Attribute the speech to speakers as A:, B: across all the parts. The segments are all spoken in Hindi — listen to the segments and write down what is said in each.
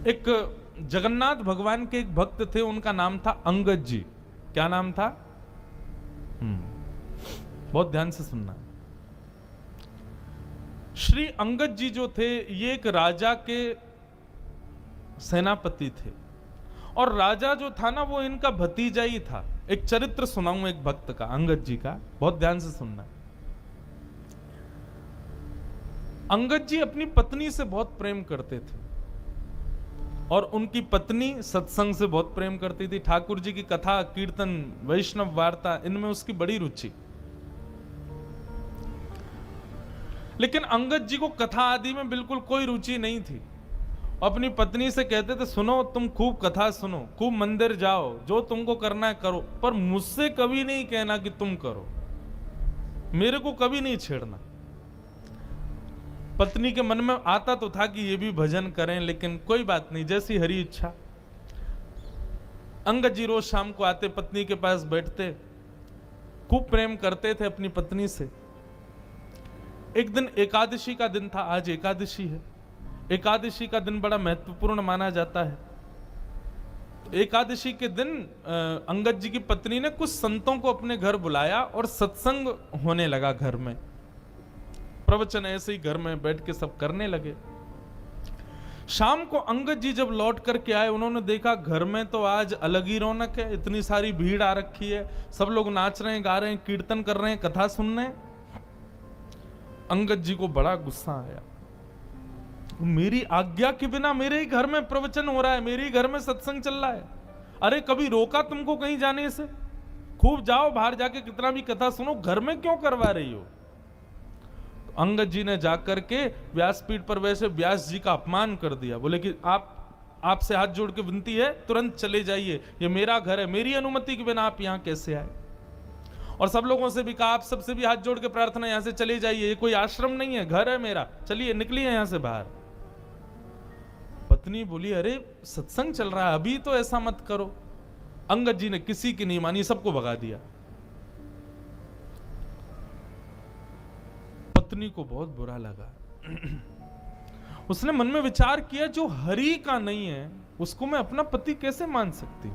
A: एक जगन्नाथ भगवान के एक भक्त थे, उनका नाम था अंगद जी। क्या नाम था? बहुत ध्यान से सुनना। श्री अंगद जी जो थे, ये एक राजा के सेनापति थे, और राजा जो था ना, वो इनका भतीजा ही था। एक चरित्र सुनाऊं एक भक्त का, अंगद जी का, बहुत ध्यान से सुनना। अंगद जी अपनी पत्नी से बहुत प्रेम करते थे, और उनकी पत्नी सत्संग से बहुत प्रेम करती थी। ठाकुर जी की कथा, कीर्तन, वैष्णव वार्ता, इनमें उसकी बड़ी रुचि। लेकिन अंगद जी को कथा आदि में बिल्कुल कोई रुचि नहीं थी। अपनी पत्नी से कहते थे, सुनो, तुम खूब कथा सुनो, खूब मंदिर जाओ, जो तुमको करना है करो, पर मुझसे कभी नहीं कहना कि तुम करो, मेरे को कभी नहीं छेड़ना। पत्नी के मन में आता तो था कि ये भी भजन करें, लेकिन कोई बात नहीं, जैसी हरी इच्छा। अंगद जी रोज शाम को आते, पत्नी के पास बैठते, खूब प्रेम करते थे अपनी पत्नी से। एक दिन एकादशी का दिन था, आज एकादशी है। एकादशी का दिन बड़ा महत्वपूर्ण माना जाता है। एकादशी के दिन अंगद जी की पत्नी ने कुछ संतों को अपने घर बुलाया और सत्संग होने लगा घर में। प्रवचन ऐसे ही घर में बैठ के सब करने लगे। शाम को अंगद जी जब लौट करके आए, उन्होंने देखा घर में तो आज अलग ही रौनक है, इतनी सारी भीड़ आ रखी है, सब लोग नाच रहे हैं, गा रहे हैं, कीर्तन कर रहे हैं, कथा सुन रहे हैं। अंगद जी को बड़ा गुस्सा आया। मेरी आज्ञा के बिना मेरे ही घर में प्रवचन हो रहा है, मेरे ही घर में सत्संग चल रहा है, अरे कभी रोका तुमको कहीं जाने से? खूब जाओ, बाहर जाके कितना भी कथा सुनो, घर में क्यों करवा रही हो? तो अंगद जी ने जाकर के व्यासपीठ पर वैसे व्यास जी का अपमान कर दिया। बोले कि आपसे हाथ जोड़ के विनती है, तुरंत चले जाइए, ये मेरा घर है, मेरी अनुमति के बिना आप यहां कैसे आए? और सब लोगों से भी कहा, आप सबसे भी हाथ जोड़ के प्रार्थना, यहां से चले जाइए, ये कोई आश्रम नहीं है, घर है मेरा, चलिए निकलिए यहां से बाहर। पत्नी बोली, अरे सत्संग चल रहा है, अभी तो ऐसा मत करो। अंगद जी ने किसी की नहीं मानी, सबको भगा दिया। पत्नी को बहुत बुरा लगा। उसने मन में विचार किया, जो हरि का नहीं है उसको मैं अपना पति कैसे मान सकती?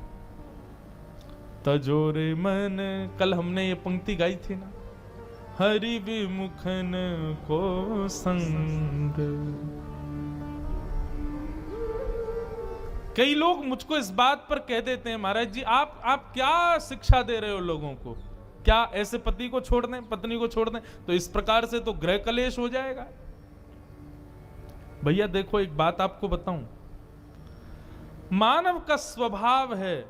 A: तजोरे मन, कल हमने ये पंक्ति गाई थी ना, हरि विमुखन को संग। कई लोग मुझको इस बात पर कह देते हैं, महाराज जी आप क्या शिक्षा दे रहे हो लोगों को? क्या ऐसे पति को छोड़ दें, पत्नी को छोड़ दें? तो इस प्रकार से तो गृह कलेश हो जाएगा। भैया देखो, एक बात आपको बताऊं, मानव का स्वभाव है,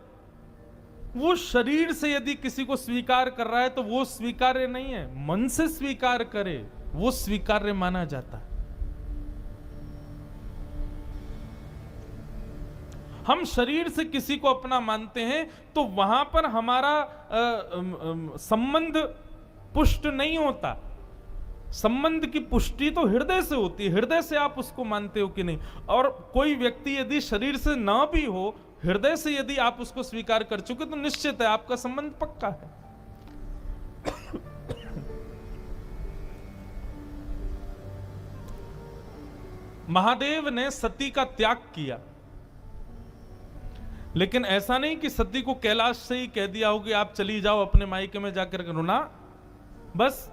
A: वो शरीर से यदि किसी को स्वीकार कर रहा है तो वो स्वीकार्य नहीं है, मन से स्वीकार करे वो स्वीकार्य माना जाता है। हम शरीर से किसी को अपना मानते हैं तो वहां पर हमारा संबंध पुष्ट नहीं होता। संबंध की पुष्टि तो हृदय से होती है, हृदय से आप उसको मानते हो कि नहीं। और कोई व्यक्ति यदि शरीर से ना भी हो, हृदय से यदि आप उसको स्वीकार कर चुके तो निश्चित है आपका संबंध पक्का है। महादेव ने सती का त्याग किया, लेकिन ऐसा नहीं कि सती को कैलाश से ही कह दिया हो कि आप चली जाओ अपने मायके में जाकर करो ना। बस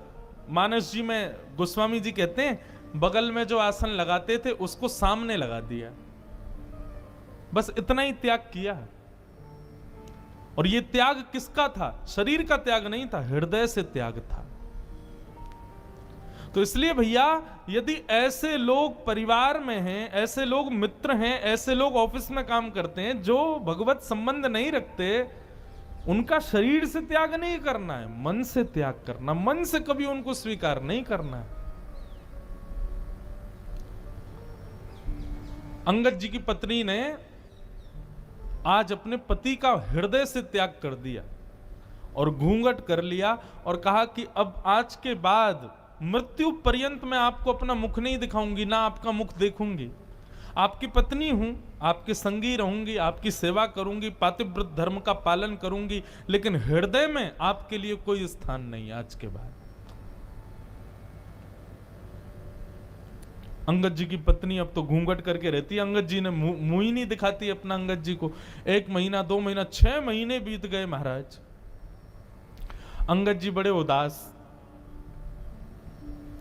A: मानस जी में गोस्वामी जी कहते हैं, बगल में जो आसन लगाते थे उसको सामने लगा दिया, बस इतना ही त्याग किया। और ये त्याग किसका था? शरीर का त्याग नहीं था, हृदय से त्याग था। तो इसलिए भैया, यदि ऐसे लोग परिवार में हैं, ऐसे लोग मित्र हैं, ऐसे लोग ऑफिस में काम करते हैं जो भगवत संबंध नहीं रखते, उनका शरीर से त्याग नहीं करना है, मन से त्याग करना, मन से कभी उनको स्वीकार नहीं करना है। अंगद जी की पत्नी ने आज अपने पति का हृदय से त्याग कर दिया और घूंघट कर लिया और कहा कि अब आज के बाद मृत्यु पर्यंत मैं आपको अपना मुख नहीं दिखाऊंगी, ना आपका मुख देखूंगी। आपकी पत्नी हूं, आपके संगी रहूंगी, आपकी सेवा करूंगी, पातिव्रत धर्म का पालन करूंगी, लेकिन हृदय में आपके लिए कोई स्थान नहीं आज के बाद। अंगद जी की पत्नी अब तो घूंघट करके रहती है, अंगद जी ने मुंह ही नहीं दिखाती अपना अंगद जी को। 1 महीना 2 महीना 6 महीने बीत गए महाराज। अंगद जी बड़े उदास,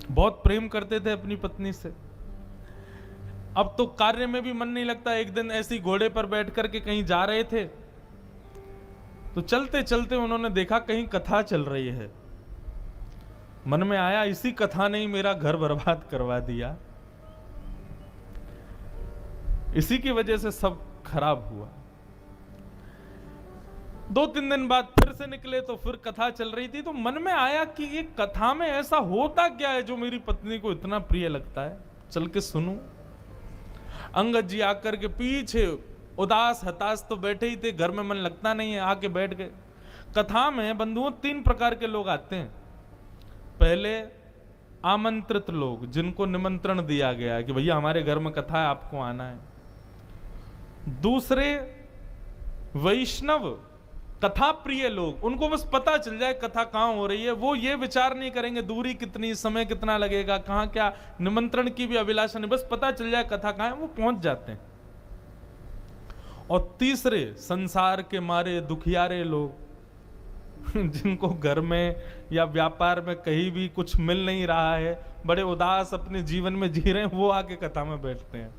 A: बहुत प्रेम करते थे अपनी पत्नी से। अब तो कार्य में भी मन नहीं लगता। एक दिन ऐसी घोड़े पर बैठ करके कहीं जा रहे थे, तो चलते चलते उन्होंने देखा कहीं कथा चल रही है। मन में आया इसी कथा ने ही मेरा घर बर्बाद करवा दिया, इसी की वजह से सब खराब हुआ। 2-3 दिन बाद फिर से निकले तो फिर कथा चल रही थी, तो मन में आया कि ये कथा में ऐसा होता क्या है जो मेरी पत्नी को इतना प्रिय लगता है, चल के सुनूं। अंगद जी आकर के पीछे उदास हताश तो बैठे ही थे, घर में मन लगता नहीं है, आके बैठ गए। कथा में बंधुओं 3 प्रकार के लोग आते हैं। पहले आमंत्रित लोग, जिनको निमंत्रण दिया गया है कि भैया हमारे घर में कथा है, आपको आना है। दूसरे वैष्णव कथा प्रिय लोग, उनको बस पता चल जाए कथा कहां हो रही है, वो ये विचार नहीं करेंगे दूरी कितनी, समय कितना लगेगा, कहां क्या, निमंत्रण की भी अभिलाषा नहीं, बस पता चल जाए कथा कहां है, वो पहुंच जाते हैं। और तीसरे संसार के मारे दुखियारे लोग जिनको घर में या व्यापार में कहीं भी कुछ मिल नहीं रहा है, बड़े उदास अपने जीवन में जी रहे हैं, वो आके कथा में बैठते हैं।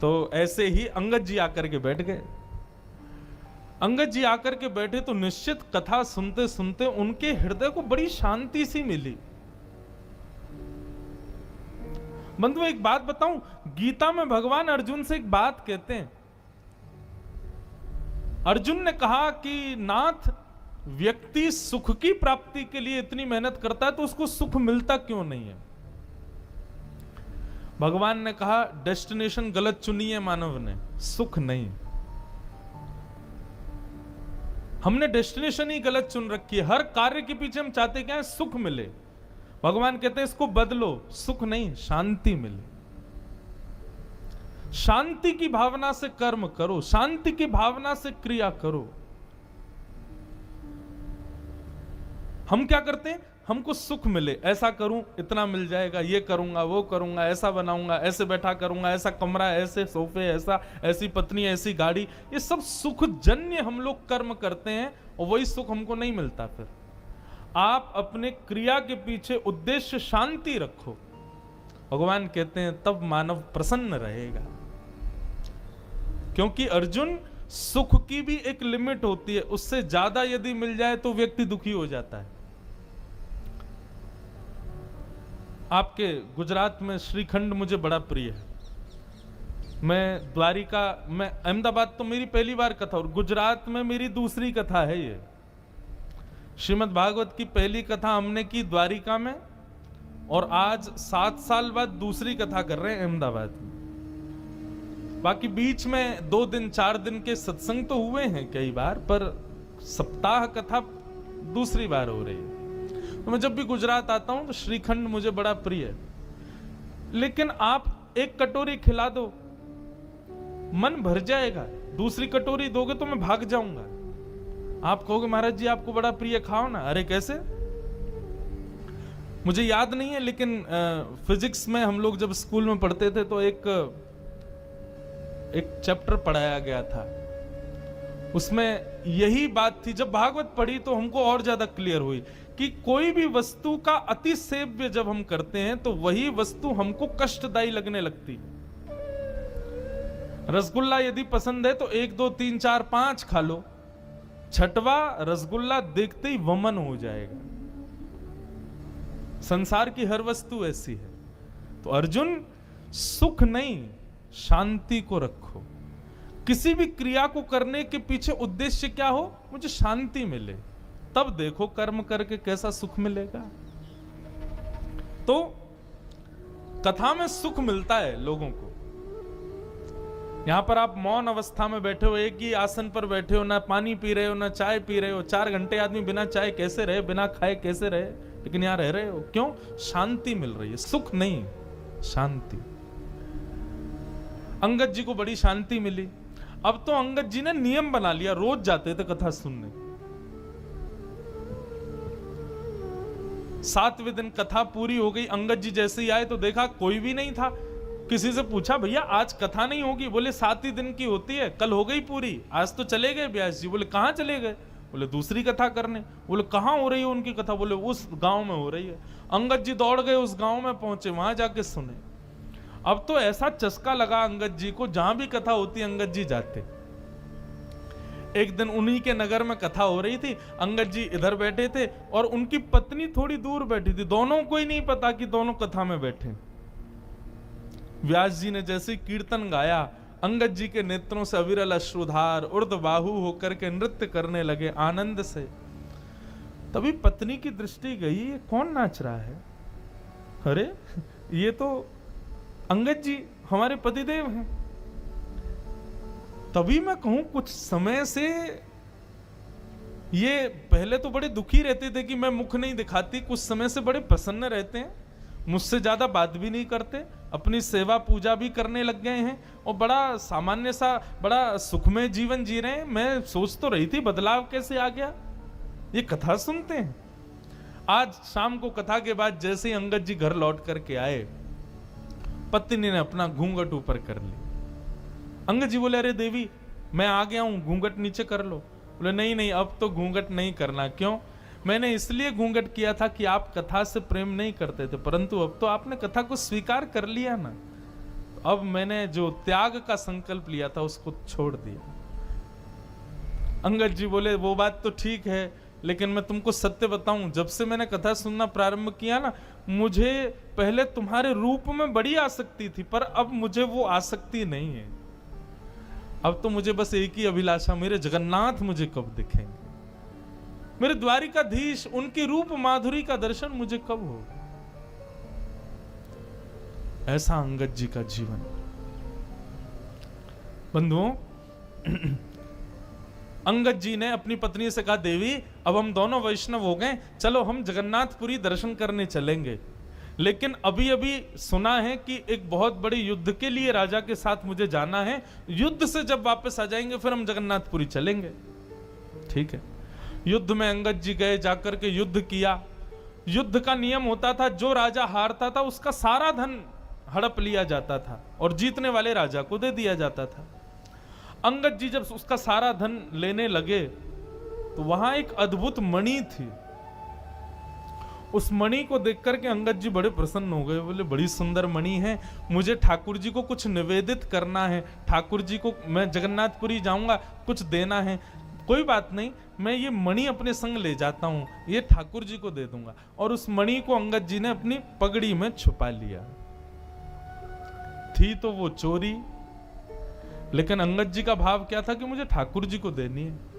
A: तो ऐसे ही अंगद जी आकर के बैठ गए। अंगद जी आकर के बैठे तो निश्चित कथा सुनते सुनते उनके हृदय को बड़ी शांति सी मिली। बंधु एक बात बताऊं, गीता में भगवान अर्जुन से एक बात कहते हैं। अर्जुन ने कहा कि नाथ, व्यक्ति सुख की प्राप्ति के लिए इतनी मेहनत करता है तो उसको सुख मिलता क्यों नहीं है? भगवान ने कहा डेस्टिनेशन गलत चुनी है मानव ने, सुख नहीं। हमने डेस्टिनेशन ही गलत चुन रखी है। हर कार्य के पीछे हम चाहते क्या है? सुख मिले। भगवान कहते हैं इसको बदलो, सुख नहीं शांति मिले। शांति की भावना से कर्म करो, शांति की भावना से क्रिया करो। हम क्या करते हैं? हमको सुख मिले, ऐसा करूं इतना मिल जाएगा, ये करूंगा वो करूंगा, ऐसा बनाऊंगा, ऐसे बैठा करूंगा, ऐसा कमरा, ऐसे सोफे, ऐसा, ऐसी पत्नी, ऐसी गाड़ी, ये सब सुख जन्य हम लोग कर्म करते हैं और वही सुख हमको नहीं मिलता। फिर आप अपने क्रिया के पीछे उद्देश्य शांति रखो। भगवान कहते हैं तब मानव प्रसन्न रहेगा। क्योंकि अर्जुन, सुख की भी एक लिमिट होती है, उससे ज्यादा यदि मिल जाए तो व्यक्ति दुखी हो जाता है। आपके गुजरात में श्रीखंड मुझे बड़ा प्रिय है। मैं द्वारिका, मैं अहमदाबाद तो मेरी पहली बार कथा और गुजरात में मेरी दूसरी कथा है। ये श्रीमद् भागवत की पहली कथा हमने की द्वारिका में और आज 7 साल बाद दूसरी कथा कर रहे हैं अहमदाबाद में। बाकी बीच में 2 दिन 4 दिन के सत्संग तो हुए हैं कई बार, पर सप्ताह कथा दूसरी बार हो रही है। तो मैं जब भी गुजरात आता हूं तो श्रीखंड मुझे बड़ा प्रिय है। लेकिन आप एक कटोरी खिला दो, मन भर जाएगा। दूसरी कटोरी दोगे तो मैं भाग जाऊंगा। आप कहोगे महाराज जी आपको बड़ा प्रिय, खाओ ना। अरे कैसे? मुझे याद नहीं है, लेकिन फिजिक्स में हम लोग जब स्कूल में पढ़ते थे तो एक चैप्टर पढ़ाया गया था, उसमें यही बात थी। जब भागवत पढ़ी तो हमको और ज्यादा क्लियर हुई कि कोई भी वस्तु का अति सेव्य जब हम करते हैं तो वही वस्तु हमको कष्टदायी लगने लगती। रसगुल्ला यदि पसंद है तो 1 2 3 4 5 खा लो, 6वां रसगुल्ला देखते ही वमन हो जाएगा। संसार की हर वस्तु ऐसी है। तो अर्जुन, सुख नहीं शांति को रखो। किसी भी क्रिया को करने के पीछे उद्देश्य क्या हो? मुझे शांति मिले, तब देखो कर्म करके कैसा सुख मिलेगा। तो कथा में सुख मिलता है लोगों को। यहां पर आप मौन अवस्था में बैठे हो, एक ही आसन पर बैठे हो, ना पानी पी रहे हो ना चाय पी रहे हो। 4 घंटे आदमी बिना चाय कैसे रहे, बिना खाए कैसे रहे, लेकिन यहां रह रहे हो। क्यों? शांति मिल रही है। सुख नहीं, शांति। अंगद जी को बड़ी शांति मिली। अब तो अंगद जी ने नियम बना लिया, रोज जाते थे कथा सुनने। 7वें दिन कथा पूरी हो गई। अंगद जी जैसे ही आए तो देखा कोई भी नहीं था। किसी से पूछा, भैया आज कथा नहीं होगी? बोले 7 ही दिन की होती है, कल हो गई पूरी, आज तो चले गए व्यास जी। बोले कहाँ चले गए? बोले दूसरी कथा करने। बोले कहाँ हो रही है उनकी कथा? बोले उस गांव में हो रही है। अंगद जी दौड़ गए, उस गांव में पहुंचे, वहां जाके सुने। अब तो ऐसा चस्का लगा अंगद जी को, जहां भी कथा होती अंगद जी जाते। एक दिन उन्हीं के नगर में कथा हो रही थी, अंगद जी इधर बैठे थे और उनकी पत्नी थोड़ी दूर बैठी थी। दोनों को ही नहीं पता कि दोनों कथा में बैठे। व्यास जी ने जैसे कीर्तन गाया, अंगद जी के नेत्रों से अविरल अश्रुधार ऊर्ध्वबाहु होकर के नृत्य करने लगे आनंद से। तभी पत्नी की दृष्टि गई, ये कौन नाच रहा है? अरे ये तो अंगद जी हमारे पतिदेव हैं। तभी मैं कहूं कुछ समय से ये पहले तो बड़े दुखी रहते थे कि मैं मुख नहीं दिखाती, कुछ समय से बड़े प्रसन्न रहते हैं, मुझसे ज्यादा बात भी नहीं करते, अपनी सेवा पूजा भी करने लग गए हैं और बड़ा सामान्य सा बड़ा सुखमय जीवन जी रहे हैं। मैं सोच तो रही थी बदलाव कैसे आ गया, ये कथा सुनते हैं। आज शाम को कथा के बाद जैसे ही अंगद जी घर लौट करके आए, पत्नी ने अपना घूंघट ऊपर कर ली। अंगद जी बोले, अरे देवी मैं आ गया हूं, घूंघट नीचे कर लो। बोले नहीं नहीं, अब तो घूंघट नहीं करना। क्यों? मैंने इसलिए घूंघट किया था कि आप कथा से प्रेम नहीं करते थे, परंतु अब तो आपने कथा को स्वीकार कर लिया ना, अब मैंने जो त्याग का संकल्प लिया था उसको छोड़ दिया। अंगद जी बोले, वो बात तो ठीक है, लेकिन मैं तुमको सत्य बताऊं, जब से मैंने कथा सुनना प्रारंभ किया ना, मुझे पहले तुम्हारे रूप में बड़ी आसक्ति थी, पर अब मुझे वो आसक्ति नहीं है। अब तो मुझे बस एक ही अभिलाषा, मेरे जगन्नाथ मुझे कब दिखेंगे, मेरे द्वारिकाधीश, उनकी रूप माधुरी का दर्शन मुझे कब होगा। ऐसा अंगद जी का जीवन। बंधुओं, अंगद जी ने अपनी पत्नी से कहा, देवी अब हम दोनों वैष्णव हो गए, चलो हम जगन्नाथपुरी दर्शन करने चलेंगे। लेकिन अभी अभी सुना है कि एक बहुत बड़े युद्ध के लिए राजा के साथ मुझे जाना है, युद्ध से जब वापस आ जाएंगे फिर हम जगन्नाथपुरी चलेंगे। ठीक है। युद्ध में अंगद जी गए, जाकर के युद्ध किया। युद्ध का नियम होता था, जो राजा हारता था उसका सारा धन हड़प लिया जाता था और जीतने वाले राजा को दे दिया जाता था। अंगद जी जब उसका सारा धन लेने लगे तो वहां एक अद्भुत मणि थी। उस मणि को देख करके अंगद जी बड़े प्रसन्न हो गए। बोले, बड़ी सुंदर मणि है, मुझे ठाकुर जी को कुछ निवेदित करना है, ठाकुर जी को मैं जगन्नाथपुरी जाऊंगा, कुछ देना है। कोई बात नहीं, मैं ये मणि अपने संग ले जाता हूं, ये ठाकुर जी को दे दूंगा। और उस मणि को अंगद जी ने अपनी पगड़ी में छुपा लिया। थी तो वो चोरी, लेकिन अंगद जी का भाव क्या था कि मुझे ठाकुर जी को देनी है।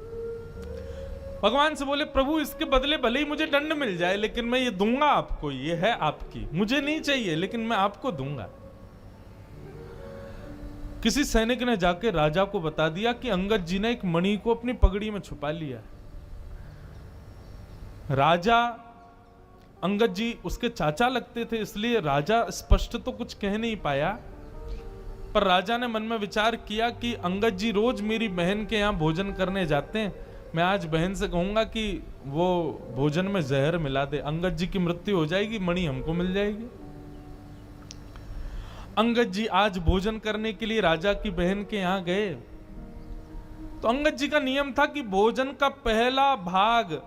A: भगवान से बोले, प्रभु इसके बदले भले ही मुझे दंड मिल जाए, लेकिन मैं ये दूंगा आपको, ये है आपकी, मुझे नहीं चाहिए लेकिन मैं आपको दूंगा। किसी सैनिक ने जाके राजा को बता दिया कि अंगद जी ने एक मणि को अपनी पगड़ी में छुपा लिया। राजा, अंगद जी उसके चाचा लगते थे, इसलिए राजा स्पष्ट तो कुछ कह नहीं पाया, पर राजा ने मन में विचार किया कि अंगद जी रोज मेरी बहन के यहाँ भोजन करने जाते हैं, मैं आज बहन से कहूंगा कि वो भोजन में जहर मिला दे, अंगद जी की मृत्यु हो जाएगी, मणि हमको मिल जाएगी। अंगद जी आज भोजन करने के लिए राजा की बहन के यहां गए, तो अंगद जी का नियम था कि भोजन का पहला भाग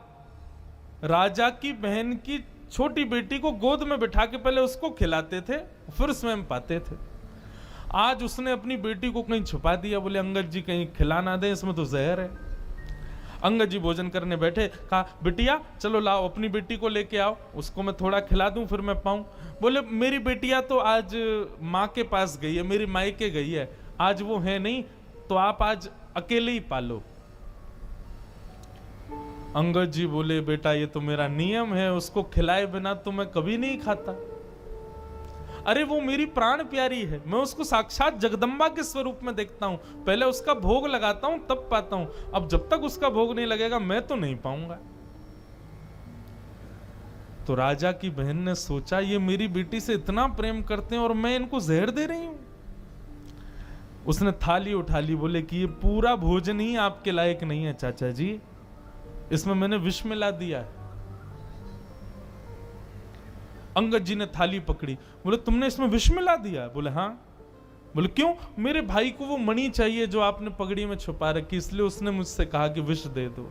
A: राजा की बहन की छोटी बेटी को गोद में बिठा के पहले उसको खिलाते थे, फिर स्वयं पाते थे। आज उसने अपनी बेटी को कहीं छुपा दिया, बोले अंगद जी कहीं खिला ना दे, इसमें तो जहर है। अंगद जी भोजन करने बैठे, कहा बिटिया चलो लाओ अपनी बेटी को लेके आओ, उसको मैं थोड़ा खिला दूं फिर मैं पाऊं। बोले मेरी बेटिया तो आज माँ के पास गई है, मेरी मायके गई है, आज वो है नहीं, तो आप आज अकेले ही पालो। अंगद जी बोले, बेटा ये तो मेरा नियम है, उसको खिलाए बिना तो मैं कभी नहीं खाता। अरे वो मेरी प्राण प्यारी है, मैं उसको साक्षात जगदम्बा के स्वरूप में देखता हूं, पहले उसका भोग लगाता हूं तब पाता हूं, अब जब तक उसका भोग नहीं लगेगा मैं तो नहीं पाऊंगा। तो राजा की बहन ने सोचा, ये मेरी बेटी से इतना प्रेम करते हैं और मैं इनको जहर दे रही हूं। उसने थाली उठा ली, बोले कि ये पूरा भोजन ही आपके लायक नहीं है चाचा जी, इसमें मैंने विष मिला दिया है। अंगद जी ने थाली पकड़ी, बोले तुमने इसमें विष मिला दिया? बोले हाँ। बोले क्यों? मेरे भाई को वो मणि चाहिए जो आपने पगड़ी में छुपा रखी, इसलिए उसने मुझसे कहा कि विष दे दो।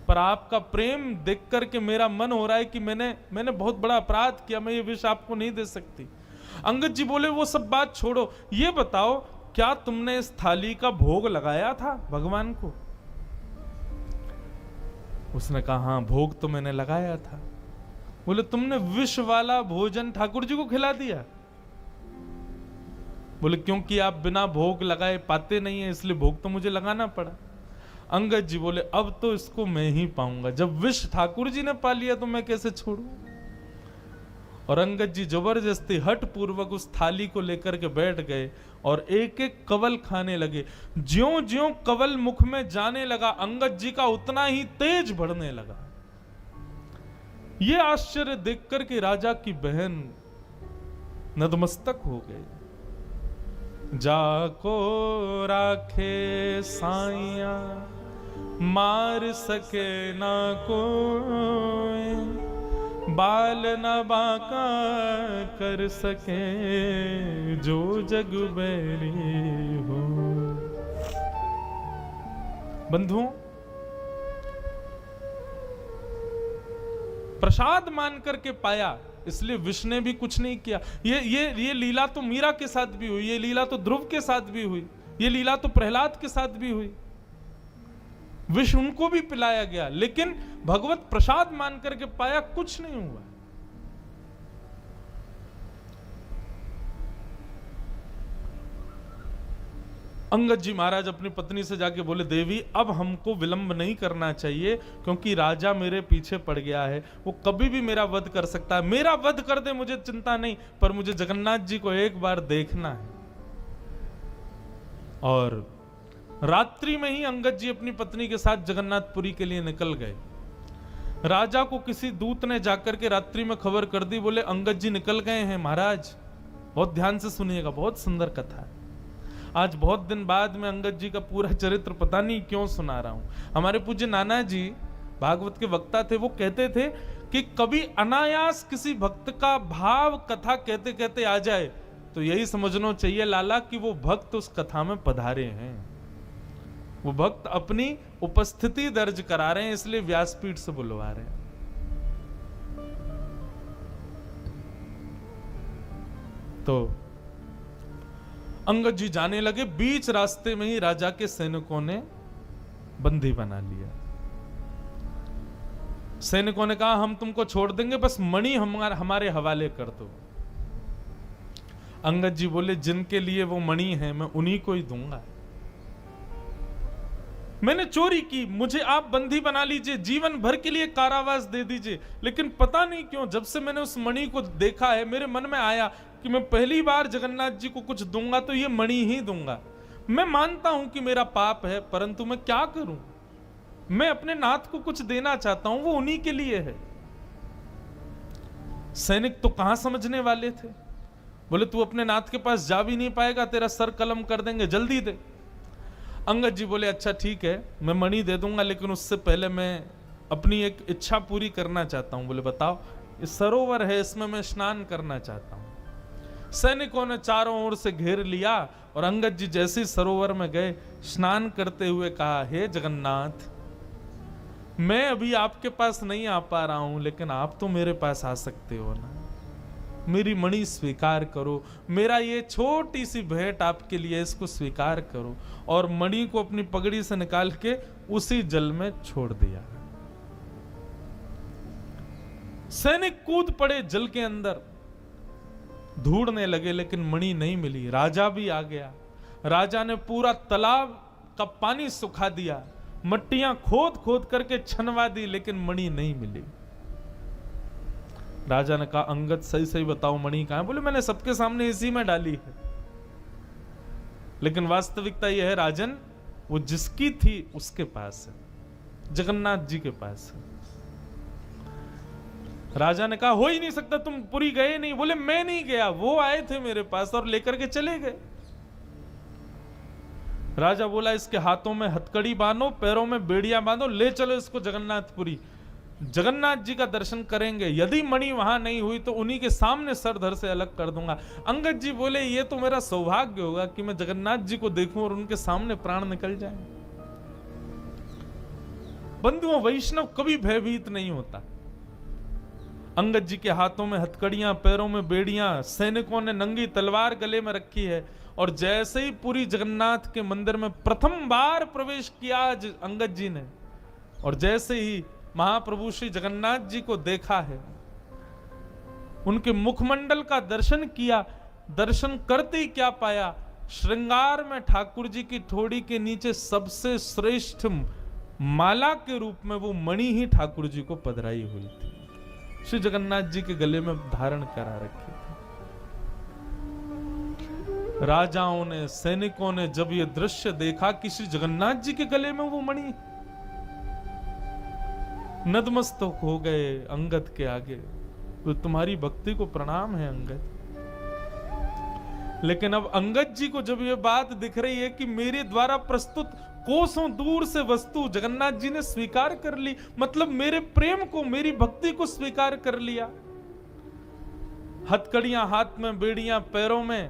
A: पर आपका प्रेम देख करके मेरा मन हो रहा है कि मैंने बहुत बड़ा अपराध किया, मैं ये विष आपको नहीं दे सकती। अंगद जी बोले वो सब बात छोड़ो, ये बताओ क्या तुमने इस थाली का भोग लगाया था भगवान को? उसने कहा हाँ, भोग तो मैंने लगाया था। बोले तुमने विष वाला भोजन ठाकुर जी को खिला दिया? बोले क्योंकि आप बिना भोग लगाए पाते नहीं है, इसलिए भोग तो मुझे लगाना पड़ा। अंगद जी बोले अब तो इसको मैं ही पाऊंगा, जब विष ठाकुर जी ने पा लिया तो मैं कैसे छोड़ूं? और अंगद जी जबरदस्ती हठ पूर्वक उस थाली को लेकर के बैठ गए और एक एक कवल खाने लगे। ज्यों ज्यों कवल मुख में जाने लगा, अंगद जी का उतना ही तेज बढ़ने लगा। ये आश्चर्य देखकर के राजा की बहन नतमस्तक हो गई। जाको राखे साइया मार सके ना कोई, बाल न बाका कर सके जो जग बैरी हो। बंधुओं, प्रसाद मान करके पाया, इसलिए विष्णु ने भी कुछ नहीं किया। ये लीला तो मीरा के साथ भी हुई, ये लीला तो ध्रुव के साथ भी हुई, ये लीला तो प्रहलाद के साथ भी हुई। विष उनको भी पिलाया गया, लेकिन भगवत प्रसाद मान करके पाया, कुछ नहीं हुआ। अंगद जी महाराज अपनी पत्नी से जाके बोले देवी अब हमको विलंब नहीं करना चाहिए, क्योंकि राजा मेरे पीछे पड़ गया है, वो कभी भी मेरा वध कर सकता है। मेरा वध कर दे मुझे चिंता नहीं, पर मुझे जगन्नाथ जी को एक बार देखना है। और रात्रि में ही अंगद जी अपनी पत्नी के साथ जगन्नाथपुरी के लिए निकल गए। राजा को किसी दूत ने जाकर के रात्रि में खबर कर दी, बोले अंगद जी निकल गए हैं महाराज। बहुत ध्यान से सुनिएगा, बहुत सुंदर कथा है। आज बहुत दिन बाद में अंगद जी का पूरा चरित्र पता नहीं क्यों सुना रहा हूं। हमारे पूज्य नाना जी भागवत के वक्ता थे, वो कहते थे कि कभी अनायास किसी भक्त का भाव कथा कहते कहते आ जाए तो यही समझना चाहिए लाला कि वो भक्त उस कथा में पधारे हैं, वो भक्त अपनी उपस्थिति दर्ज करा रहे हैं, इसलिए व्यासपीठ से बुलवा रहे हैं। तो अंगद जी जाने लगे, बीच रास्ते में ही राजा के सैनिकों ने बंदी बना लिया। सैनिकों ने कहा हम तुमको छोड़ देंगे, बस मणि हमारे हवाले कर दो। अंगद जी बोले जिनके लिए वो मणि है मैं उन्हीं को ही दूंगा। मैंने चोरी की, मुझे आप बंदी बना लीजिए, जीवन भर के लिए कारावास दे दीजिए, लेकिन पता नहीं क्यों जब से मैंने उस मणि को देखा है मेरे मन में आया कि मैं पहली बार जगन्नाथ जी को कुछ दूंगा तो ये मणि ही दूंगा। मैं मानता हूं कि मेरा पाप है, परंतु मैं क्या करूं, मैं अपने नाथ को कुछ देना चाहता हूं, वो उन्हीं के लिए है। सैनिक तो कहां समझने वाले थे, बोले तू अपने नाथ के पास जा भी नहीं पाएगा, तेरा सर कलम कर देंगे, जल्दी दे। अंगद जी बोले अच्छा ठीक है मैं मणि दे दूंगा, लेकिन उससे पहले मैं अपनी एक इच्छा पूरी करना चाहता हूं। बोले बताओ। इस सरोवर है, इसमें मैं स्नान करना चाहता हूं। सैनिकों ने चारों ओर से घेर लिया और अंगद जी जैसे सरोवर में गए, स्नान करते हुए कहा हे जगन्नाथ, मैं अभी आपके पास नहीं आ पा रहा हूं, लेकिन आप तो मेरे पास आ सकते हो ना, मेरी मणि स्वीकार करो, मेरा ये छोटी सी भेंट आपके लिए, इसको स्वीकार करो। और मणि को अपनी पगड़ी से निकाल के उसी जल में छोड़ दिया। सैनिक कूद पड़े जल के अंदर, ढूंढने लगे, लेकिन मणि नहीं मिली। राजा भी आ गया, राजा ने पूरा तालाब का पानी सुखा दिया, मट्टियां खोद खोद करके छनवा दी, लेकिन मणि नहीं मिली। राजा ने कहा अंगद सही सही बताओ मणि कहां है? बोले मैंने सबके सामने इसी में डाली है, लेकिन वास्तविकता यह है राजन, वो जिसकी थी उसके पास है, जगन्नाथ जी के पास है। राजा ने कहा हो ही नहीं सकता, तुम पुरी गए नहीं। बोले मैं नहीं गया, वो आए थे मेरे पास और लेकर के चले गए। राजा बोला इसके हाथों में हथकड़ी बांधो, पैरों में बेड़ियां बांधो, ले चलो इसको जगन्नाथपुरी। जगन्नाथ जी का दर्शन करेंगे, यदि मणि वहां नहीं हुई तो उन्हीं के सामने सर धड़ से अलग कर दूंगा। अंगद जी बोले ये तो मेरा सौभाग्य होगा कि मैं जगन्नाथ जी को देखूं और उनके सामने प्राण निकल जाए। बंधुओं, वैष्णव कभी भयभीत नहीं होता। अंगद जी के हाथों में हथकड़ियां, पैरों में बेड़ियां, सैनिकों ने नंगी तलवार गले में रखी है, और जैसे ही पूरी जगन्नाथ के मंदिर में प्रथम बार प्रवेश किया अंगद जी ने, और जैसे ही महाप्रभु श्री जगन्नाथ जी को देखा है, उनके मुखमंडल का दर्शन किया, दर्शन करते ही क्या पाया, श्रृंगार में ठाकुर जी की ठोड़ी के नीचे सबसे श्रेष्ठ माला के रूप में वो मणि ही ठाकुर जी को पधराई हुई थी, श्री जगन्नाथ जी के गले में धारण करा रखी थी। राजाओं ने, सैनिकों ने जब ये दृश्य देखा कि श्री जगन्नाथ जी के गले में वो मणि, नतमस्तक हो गए अंगद के आगे। तो तुम्हारी भक्ति को प्रणाम है अंगद। लेकिन अब अंगद जी को जब ये बात दिख रही है कि मेरे द्वारा प्रस्तुत कोसों दूर से वस्तु जगन्नाथ जी ने स्वीकार कर ली, मतलब मेरे प्रेम को, मेरी भक्ति को स्वीकार कर लिया, हथकड़ियां हाथ में, बेड़ियां पैरों में,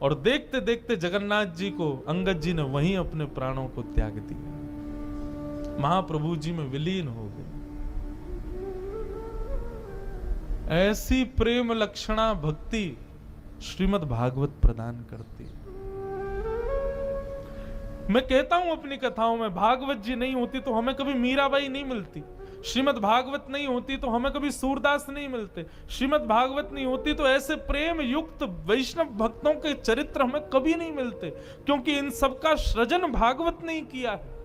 A: और देखते देखते जगन्नाथ जी को अंगद जी ने वहीं अपने प्राणों को त्याग दिया, महाप्रभु जी में विलीन हो गए। ऐसी प्रेम लक्षणा भक्ति श्रीमद् भागवत प्रदान करती। मैं कहता हूं अपनी कथाओं में, भागवत जी नहीं होती तो हमें कभी मीराबाई नहीं मिलती, श्रीमद् भागवत नहीं होती तो हमें कभी सूरदास नहीं मिलते, श्रीमद् भागवत नहीं होती तो ऐसे प्रेम युक्त वैष्णव भक्तों के चरित्र हमें कभी नहीं मिलते, क्योंकि इन सबका सृजन भागवत नहीं किया है।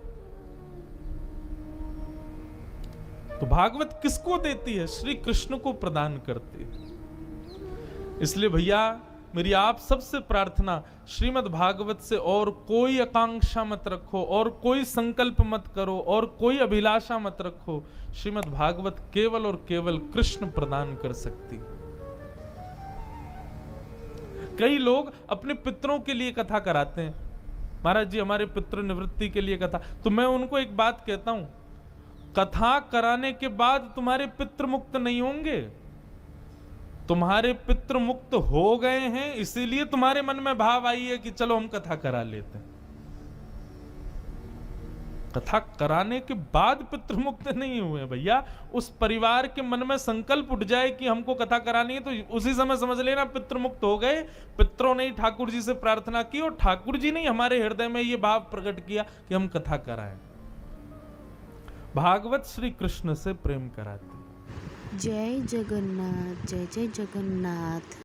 A: तो भागवत किसको देती है? श्री कृष्ण को प्रदान करती है। इसलिए भैया मेरी आप सबसे प्रार्थना, श्रीमद् भागवत से और कोई आकांक्षा मत रखो, और कोई संकल्प मत करो, और कोई अभिलाषा मत रखो। श्रीमद् भागवत केवल और केवल कृष्ण प्रदान कर सकती। कई लोग अपने पितरों के लिए कथा कराते हैं, महाराज जी हमारे पितृ निवृत्ति के लिए कथा। तो मैं उनको एक बात कहता हूं, कथा कराने के बाद तुम्हारे पितृ मुक्त नहीं होंगे, तुम्हारे पितृ मुक्त हो गए हैं, इसीलिए तुम्हारे मन में भाव आई है कि चलो हम कथा करा लेते हैं। कथा कराने के बाद पितृ मुक्त नहीं हुए भैया। उस परिवार के मन में संकल्प उठ जाए कि हमको कथा करानी है, तो उसी समय समझ लेना पितृ मुक्त हो गए। पितरों ने ठाकुर जी से प्रार्थना की, और ठाकुर जी ने हमारे हृदय में ये भाव प्रकट किया कि हम कथा कराएं। भागवत श्री कृष्ण से प्रेम कराते।
B: जय जगन्नाथ, जय जय जगन्नाथ।